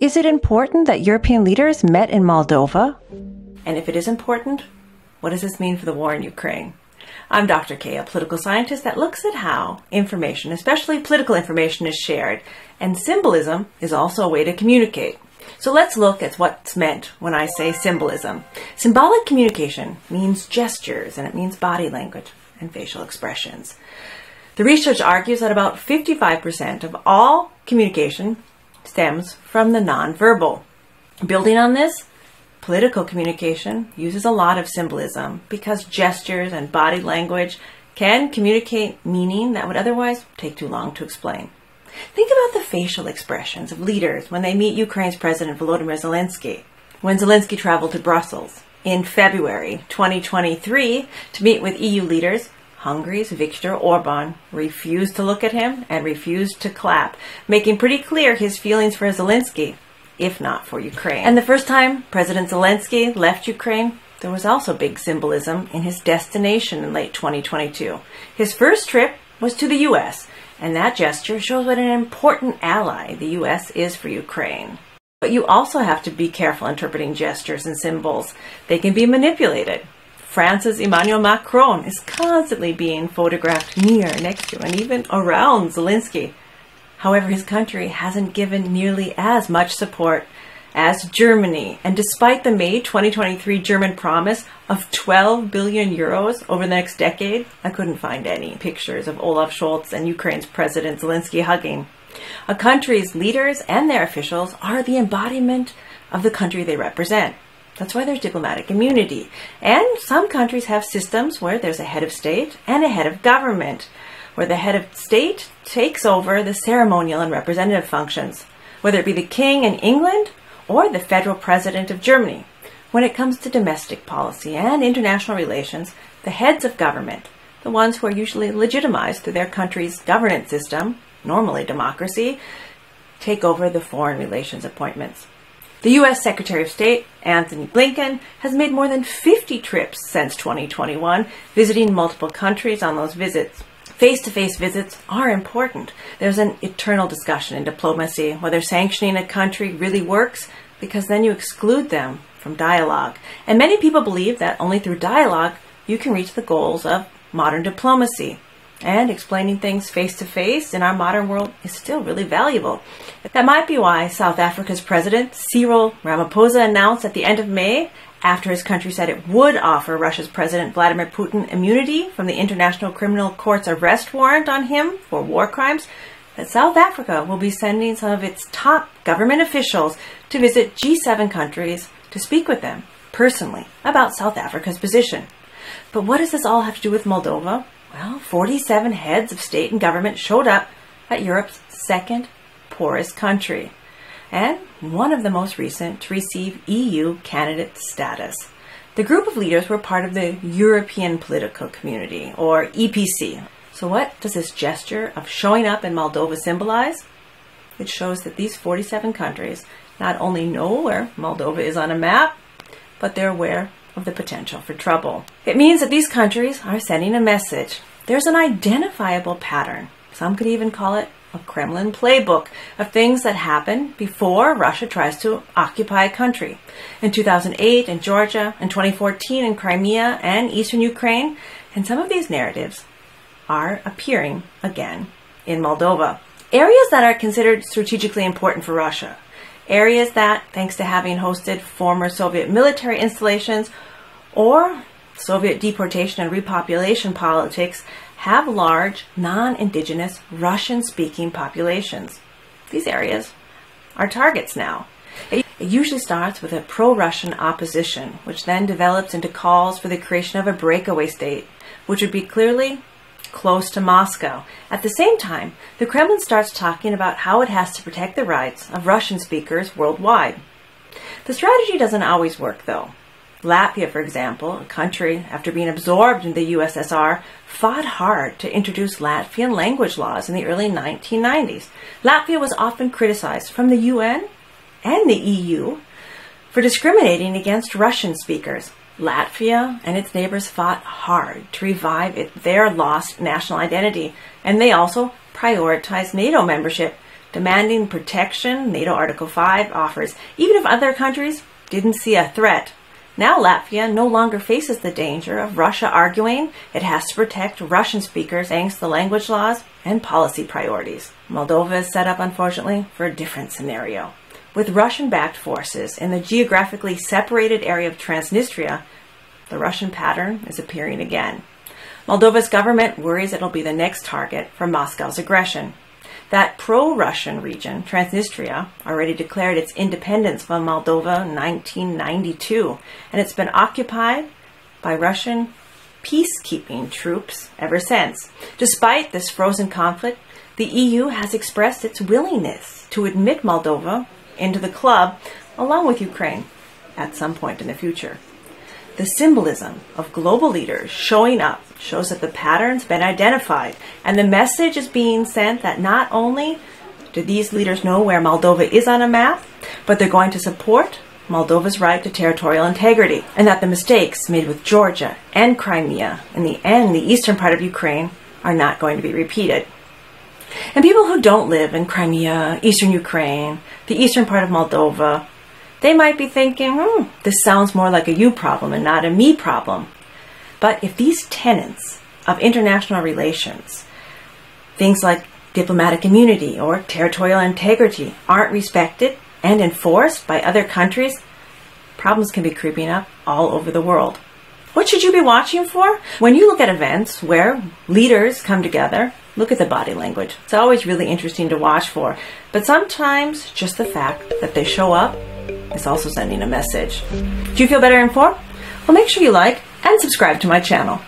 Is it important that European leaders met in Moldova? And if it is important, what does this mean for the war in Ukraine? I'm Dr. K, a political scientist that looks at how information, especially political information, is shared, and symbolism is also a way to communicate. So let's look at what's meant when I say symbolism. Symbolic communication means gestures, and it means body language and facial expressions. The research argues that about 55% of all communication stems from the nonverbal. Building on this, political communication uses a lot of symbolism because gestures and body language can communicate meaning that would otherwise take too long to explain. Think about the facial expressions of leaders when they meet Ukraine's President Volodymyr Zelensky. When Zelensky traveled to Brussels in February 2023 to meet with EU leaders, Hungary's Viktor Orban refused to look at him and refused to clap, making pretty clear his feelings for Zelensky, if not for Ukraine. And the first time President Zelensky left Ukraine, there was also big symbolism in his destination in late 2022. His first trip was to the US, and that gesture shows what an important ally the US is for Ukraine. But you also have to be careful interpreting gestures and symbols. They can be manipulated. France's Emmanuel Macron is constantly being photographed near, next to, and even around Zelensky. However, his country hasn't given nearly as much support as Germany. And despite the May 2023 German promise of 12 billion euros over the next decade, I couldn't find any pictures of Olaf Scholz and Ukraine's President Zelensky hugging. A country's leaders and their officials are the embodiment of the country they represent. That's why there's diplomatic immunity. And some countries have systems where there's a head of state and a head of government, where the head of state takes over the ceremonial and representative functions, whether it be the king in England or the federal president of Germany. When it comes to domestic policy and international relations, the heads of government, the ones who are usually legitimized through their country's governance system, normally democracy, take over the foreign relations appointments. The U.S. Secretary of State, Antony Blinken, has made more than 50 trips since 2021, visiting multiple countries on those visits. Face-to-face visits are important. There's an eternal discussion in diplomacy whether sanctioning a country really works, because then you exclude them from dialogue. And many people believe that only through dialogue you can reach the goals of modern diplomacy. And explaining things face-to-face in our modern world is still really valuable. That might be why South Africa's President Cyril Ramaphosa announced at the end of May, after his country said it would offer Russia's President Vladimir Putin immunity from the International Criminal Court's arrest warrant on him for war crimes, that South Africa will be sending some of its top government officials to visit G7 countries to speak with them personally about South Africa's position. But what does this all have to do with Moldova? Well, 47 heads of state and government showed up at Europe's second poorest country, and one of the most recent to receive EU candidate status. The group of leaders were part of the European Political Community, or EPC. So what does this gesture of showing up in Moldova symbolize? It shows that these 47 countries not only know where Moldova is on a map, but they're aware of the potential for trouble. It means that these countries are sending a message. There's an identifiable pattern. Some could even call it a Kremlin Playbook of things that happen before Russia tries to occupy a country. In 2008 in Georgia, in 2014 in Crimea and eastern Ukraine, and some of these narratives are appearing again in Moldova. Areas that are considered strategically important for Russia. Areas that, thanks to having hosted former Soviet military installations or Soviet deportation and repopulation politics, have large, non-indigenous, Russian-speaking populations. These areas are targets now. It usually starts with a pro-Russian opposition, which then develops into calls for the creation of a breakaway state, which would be clearly close to Moscow. At the same time, the Kremlin starts talking about how it has to protect the rights of Russian speakers worldwide. The strategy doesn't always work, though. Latvia, for example, a country after being absorbed in the USSR, fought hard to introduce Latvian language laws in the early 1990s. Latvia was often criticized from the UN and the EU for discriminating against Russian speakers. Latvia and its neighbors fought hard to revive their lost national identity, and they also prioritized NATO membership demanding protection NATO Article 5 offers, even if other countries didn't see a threat. Now Latvia no longer faces the danger of Russia arguing it has to protect Russian speakers thanks to the language laws and policy priorities. Moldova is set up, unfortunately, for a different scenario. With Russian-backed forces in the geographically separated area of Transnistria, the Russian pattern is appearing again. Moldova's government worries it'll be the next target for Moscow's aggression. That pro-Russian region, Transnistria, already declared its independence from Moldova in 1992, and it's been occupied by Russian peacekeeping troops ever since. Despite this frozen conflict, the EU has expressed its willingness to admit Moldova into the club, along with Ukraine, at some point in the future. The symbolism of global leaders showing up shows that the pattern's been identified, and the message is being sent that not only do these leaders know where Moldova is on a map, but they're going to support Moldova's right to territorial integrity, and that the mistakes made with Georgia and Crimea and the eastern part of Ukraine are not going to be repeated. And people who don't live in Crimea, eastern Ukraine, the eastern part of Moldova, they might be thinking, this sounds more like a you problem and not a me problem. But if these tenets of international relations, things like diplomatic immunity or territorial integrity, aren't respected and enforced by other countries, problems can be creeping up all over the world. What should you be watching for? When you look at events where leaders come together, look at the body language. It's always really interesting to watch for. But sometimes just the fact that they show up is also sending a message. Do you feel better informed? Well, make sure you like and subscribe to my channel.